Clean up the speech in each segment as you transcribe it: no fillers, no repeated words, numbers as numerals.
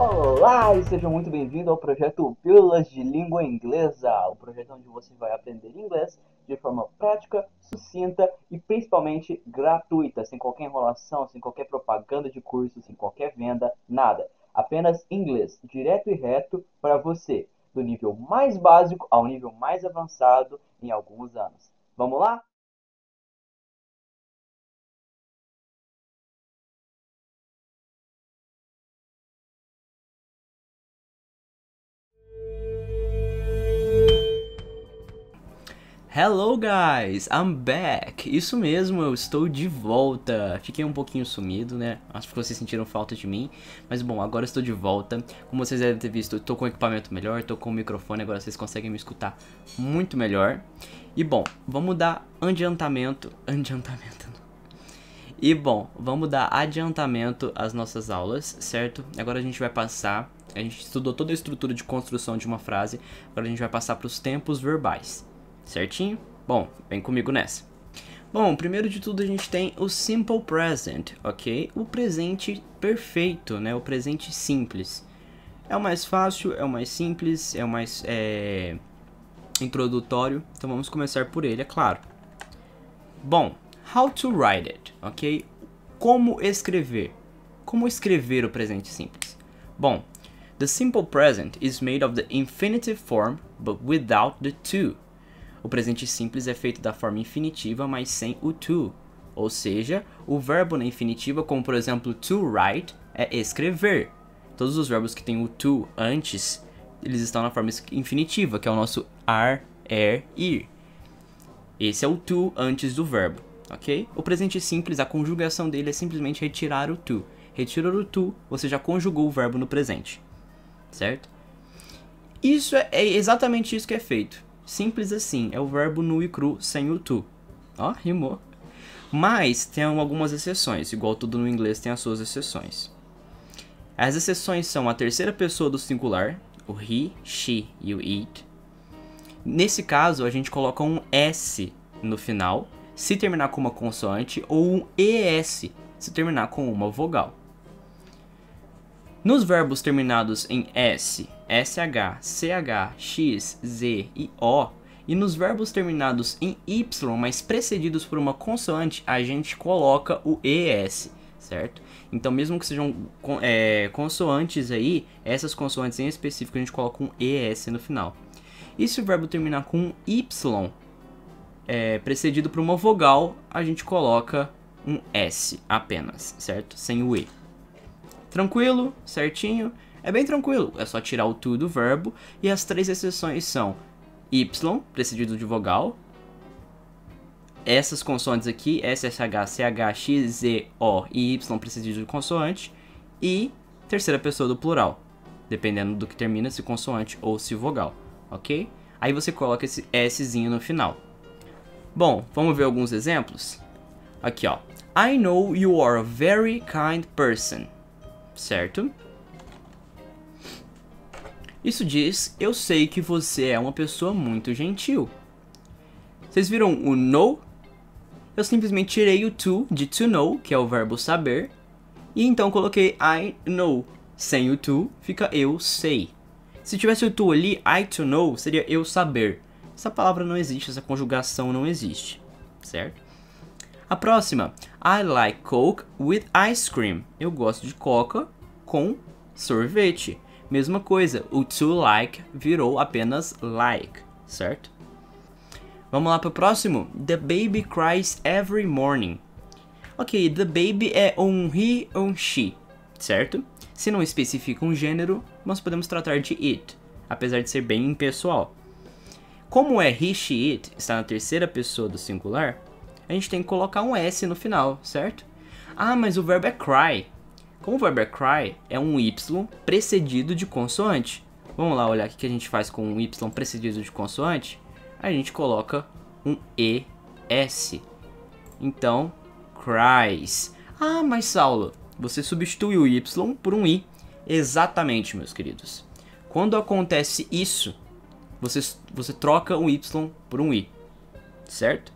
Olá e sejam muito bem-vindos ao projeto Pílulas de Língua Inglesa, o projeto onde você vai aprender inglês de forma prática, sucinta e principalmente gratuita, sem qualquer enrolação, sem qualquer propaganda de curso, sem qualquer venda, nada. Apenas inglês, direto e reto para você, do nível mais básico ao nível mais avançado em alguns anos. Vamos lá? Hello guys, I'm back! Isso mesmo, eu estou de volta. Fiquei um pouquinho sumido, né? Acho que vocês sentiram falta de mim. Mas bom, agora estou de volta. Como vocês devem ter visto, eu tô com equipamento melhor, tô com o microfone, agora vocês conseguem me escutar muito melhor. E bom, vamos dar adiantamento. E bom, vamos dar adiantamento às nossas aulas, certo? Agora a gente vai passar. A gente estudou toda a estrutura de construção de uma frase. Agora a gente vai passar para os tempos verbais. Certinho? Bom, vem comigo nessa. Bom, primeiro de tudo a gente tem o simple present, ok? O presente perfeito, né? O presente simples. É o mais fácil, é o mais simples, é o mais introdutório. Então vamos começar por ele, é claro. Bom, how to write it, ok? Como escrever? Como escrever o presente simples? Bom, the simple present is made of the infinitive form, but without the to. O presente simples é feito da forma infinitiva, mas sem o to. Ou seja, o verbo na infinitiva, como por exemplo to write, é escrever. Todos os verbos que têm o to antes, eles estão na forma infinitiva, que é o nosso are, ir. Esse é o to antes do verbo, ok? O presente simples, a conjugação dele é simplesmente retirar o to. Retirar o to, você já conjugou o verbo no presente, certo? Isso é exatamente isso que é feito. Simples assim, é o verbo nu e cru sem o to. Ó, rimou. Mas tem algumas exceções, igual tudo no inglês tem as suas exceções. As exceções são a terceira pessoa do singular, o he, she e o it. Nesse caso, a gente coloca um S no final, se terminar com uma consoante, ou um ES, se terminar com uma vogal. Nos verbos terminados em S, SH, CH, X, Z e O, e nos verbos terminados em Y, mas precedidos por uma consoante, a gente coloca o ES, certo? Então, mesmo que sejam consoantes aí, essas consoantes em específico a gente coloca um ES no final. E se o verbo terminar com um Y, precedido por uma vogal, a gente coloca um S apenas, certo? Sem o E. Tranquilo? Certinho? É bem tranquilo, é só tirar o to do verbo, e as três exceções são Y, precedido de vogal, essas consoantes aqui, SSH, CH, X, Z, O e Y precedido de consoante, e terceira pessoa do plural, dependendo do que termina, se consoante ou se vogal, ok? Aí você coloca esse Szinho no final. Bom, vamos ver alguns exemplos? Aqui ó, I know you are a very kind person. Certo? Isso diz, eu sei que você é uma pessoa muito gentil. Vocês viram o know? Eu simplesmente tirei o to de to know, que é o verbo saber, e então coloquei I know. Sem o to, fica eu sei. Se tivesse o to ali, I to know, seria eu saber. Essa palavra não existe, essa conjugação não existe, certo? A próxima, I like Coke with ice cream. Eu gosto de coca com sorvete. Mesma coisa, o to like virou apenas like, certo? Vamos lá para o próximo. The baby cries every morning. Ok, the baby é um he ou um she, certo? Se não especifica um gênero, nós podemos tratar de it, apesar de ser bem impessoal. Como é he, she, it, está na terceira pessoa do singular, a gente tem que colocar um S no final, certo? Ah, mas o verbo é cry. Como o verbo é cry, é um Y precedido de consoante. Vamos lá olhar o que a gente faz com um Y precedido de consoante. A gente coloca um ES. Então, cries. Ah, mas Saulo, você substitui o Y por um I. Exatamente, meus queridos. Quando acontece isso, você troca o Y por um I, certo?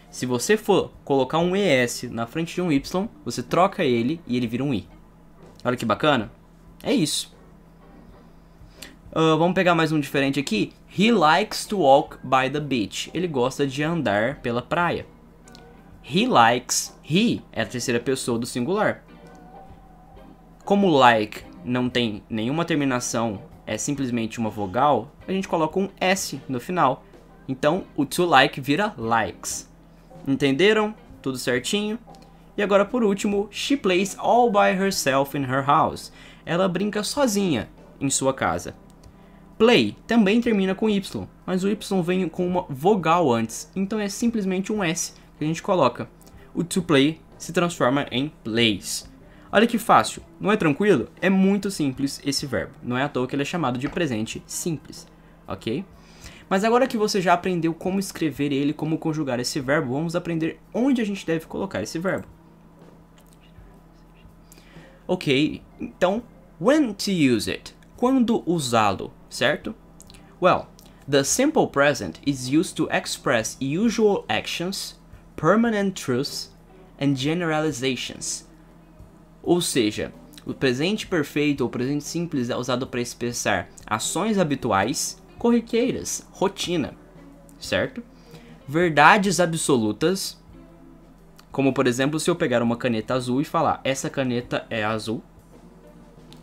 Se você for colocar um ES na frente de um Y, você troca ele e ele vira um I. Olha que bacana. É isso. Vamos pegar mais um diferente aqui. He likes to walk by the beach. Ele gosta de andar pela praia. He likes. He é a terceira pessoa do singular. Como like não tem nenhuma terminação, é simplesmente uma vogal, a gente coloca um S no final. Então, o to like vira likes. Entenderam? Tudo certinho? E agora, por último, she plays all by herself in her house. Ela brinca sozinha em sua casa. Play também termina com Y, mas o Y vem com uma vogal antes, então é simplesmente um S que a gente coloca. O to play se transforma em plays. Olha que fácil, não é tranquilo? É muito simples esse verbo, não é à toa que ele é chamado de presente simples, ok? Mas agora que você já aprendeu como escrever ele, como conjugar esse verbo, vamos aprender onde a gente deve colocar esse verbo. Ok, então, when to use it? Quando usá-lo, certo? Well, the simple present is used to express usual actions, permanent truths, and generalizations. Ou seja, o presente perfeito ou presente simples é usado para expressar ações habituais, corriqueiras, rotina, certo? Verdades absolutas, como por exemplo, se eu pegar uma caneta azul e falar, essa caneta é azul,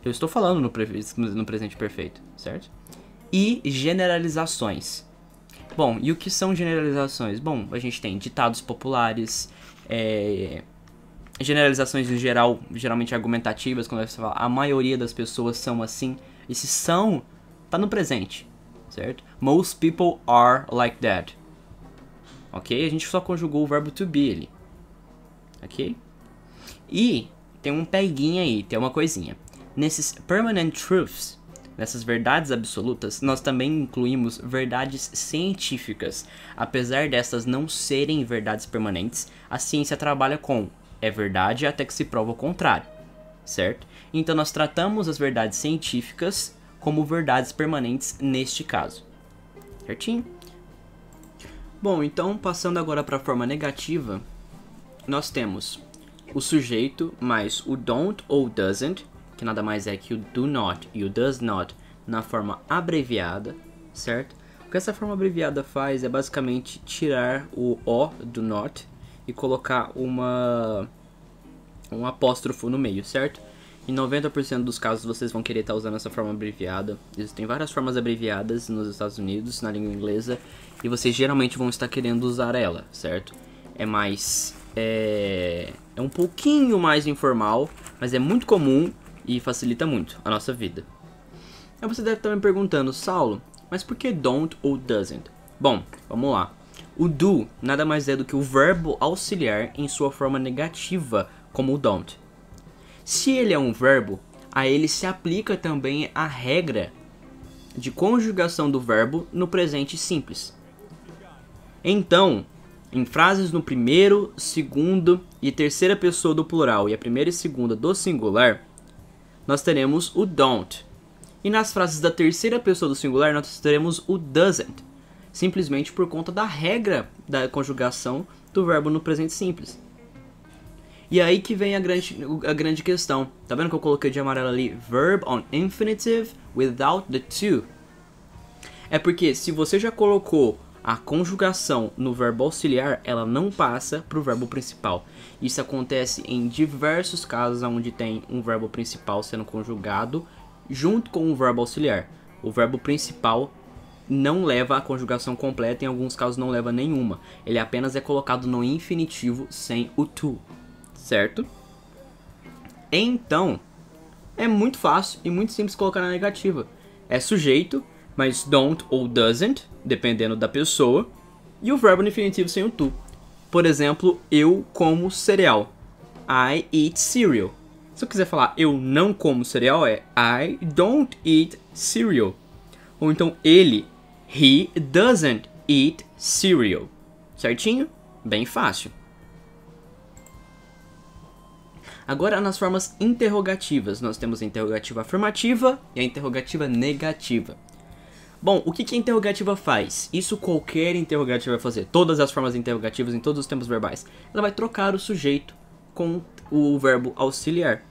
eu estou falando no presente perfeito, certo? E generalizações. Bom, e o que são generalizações? Bom, a gente tem ditados populares, generalizações em geral, geralmente argumentativas, quando você fala a maioria das pessoas são assim. Esse são tá no presente, certo? Most people are like that. Ok? A gente só conjugou o verbo to be ali. Ok? E tem um peguinha aí, tem uma coisinha. Nesses permanent truths, nessas verdades absolutas, nós também incluímos verdades científicas. Apesar dessas não serem verdades permanentes, a ciência trabalha com é verdade até que se prova o contrário, certo? Então nós tratamos as verdades científicas como verdades permanentes neste caso, certinho? Bom, então passando agora para a forma negativa, nós temos o sujeito mais o don't ou doesn't, que nada mais é que o do not e o does not na forma abreviada, certo? O que essa forma abreviada faz é basicamente tirar o O do not e colocar um apóstrofo no meio, certo? Em 90% dos casos vocês vão querer estar usando essa forma abreviada. Existem várias formas abreviadas nos Estados Unidos, na língua inglesa, e vocês geralmente vão estar querendo usar ela, certo? É um pouquinho mais informal, mas é muito comum e facilita muito a nossa vida. Aí você deve estar me perguntando, Saulo, mas por que don't ou doesn't? Bom, vamos lá. O do nada mais é do que o verbo auxiliar em sua forma negativa, como o don't. Se ele é um verbo, a ele se aplica também a regra de conjugação do verbo no presente simples. Então, em frases no primeiro, segundo e terceira pessoa do plural e a primeira e segunda do singular, nós teremos o don't. E nas frases da terceira pessoa do singular, nós teremos o doesn't. Simplesmente por conta da regra da conjugação do verbo no presente simples. E aí que vem a grande questão. Tá vendo que eu coloquei de amarelo ali? Verb on infinitive without the to. É porque se você já colocou a conjugação no verbo auxiliar, ela não passa para o verbo principal. Isso acontece em diversos casos onde tem um verbo principal sendo conjugado junto com o verbo auxiliar. O verbo principal não leva a conjugação completa, em alguns casos não leva nenhuma. Ele apenas é colocado no infinitivo sem o to, certo? Então, é muito fácil e muito simples colocar na negativa. É sujeito, mas don't ou doesn't, dependendo da pessoa, e o verbo no infinitivo sem o to. Por exemplo, eu como cereal. I eat cereal. Se eu quiser falar eu não como cereal, é I don't eat cereal. Ou então ele, he doesn't eat cereal. Certinho? Bem fácil. Agora nas formas interrogativas, nós temos a interrogativa afirmativa e a interrogativa negativa. Bom, o que a interrogativa faz? Isso qualquer interrogativa vai fazer. Todas as formas interrogativas em todos os tempos verbais. Ela vai trocar o sujeito com o verbo auxiliar.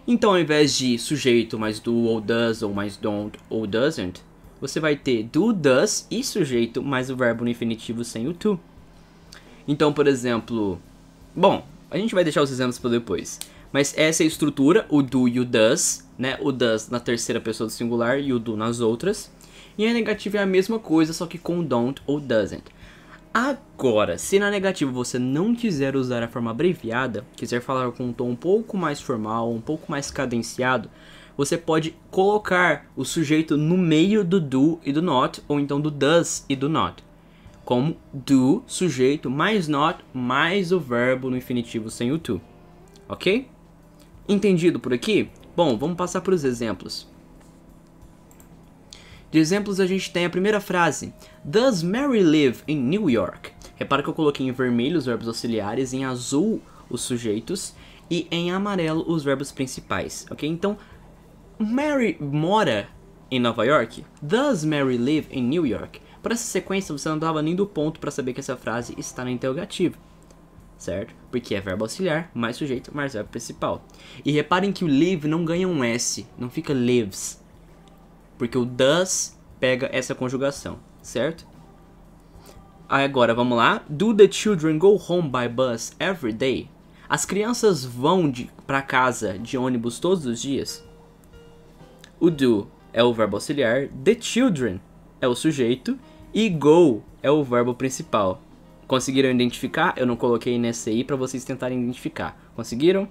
Então, ao invés de sujeito mais do ou does, ou mais don't ou doesn't, você vai ter do, does e sujeito mais o verbo no infinitivo sem o to. Então, por exemplo... Bom, a gente vai deixar os exemplos para depois. Mas essa é a estrutura, o do e o does, né? O does na terceira pessoa do singular e o do nas outras. E a negativa é a mesma coisa, só que com don't ou doesn't. Agora, se na negativa você não quiser usar a forma abreviada, quiser falar com um tom um pouco mais formal, um pouco mais cadenciado, você pode colocar o sujeito no meio do e do not, ou então do does e do not. Como do, sujeito, mais not, mais o verbo no infinitivo sem o to. Ok? Entendido por aqui? Bom, vamos passar para os exemplos. De exemplos a gente tem a primeira frase. Does Mary live in New York? Repara que eu coloquei em vermelho os verbos auxiliares, em azul os sujeitos e em amarelo os verbos principais. Ok? Então, Mary mora em Nova York? Does Mary live in New York? Para essa sequência você não dava nem do ponto para saber que essa frase está na interrogativa. Certo? Porque é verbo auxiliar, mais sujeito, mais verbo principal. E reparem que o live não ganha um S, não fica lives. Porque o does pega essa conjugação, certo? Agora, vamos lá. Do the children go home by bus every day? As crianças vão para casa de ônibus todos os dias? O do é o verbo auxiliar, the children é o sujeito e go é o verbo principal. Conseguiram identificar? Eu não coloquei nesse aí para vocês tentarem identificar. Conseguiram?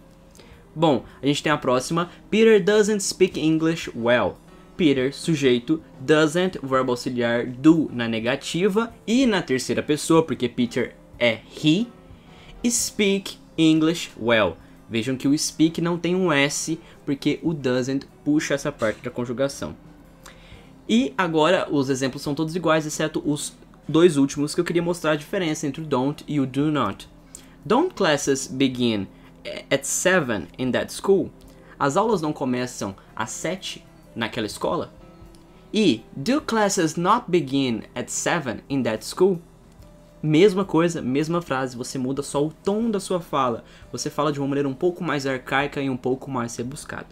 Bom, a gente tem a próxima. Peter doesn't speak English well. Peter, sujeito, doesn't, verbo auxiliar, do na negativa e na terceira pessoa, porque Peter é he. Speak English well. Vejam que o speak não tem um S, porque o doesn't puxa essa parte da conjugação. E agora os exemplos são todos iguais, exceto os dois últimos que eu queria mostrar a diferença entre o don't e o do not. Don't classes begin at 7 in that school? As aulas não começam às 7 naquela escola? E do classes not begin at 7 in that school? Mesma coisa, mesma frase, você muda só o tom da sua fala. Você fala de uma maneira um pouco mais arcaica e um pouco mais rebuscada.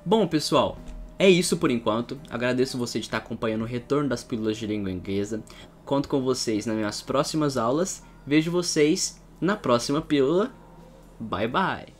Bom, pessoal, é isso por enquanto. Agradeço você de estar acompanhando o retorno das pílulas de língua inglesa. Conto com vocês nas minhas próximas aulas. Vejo vocês na próxima pílula. Bye, bye!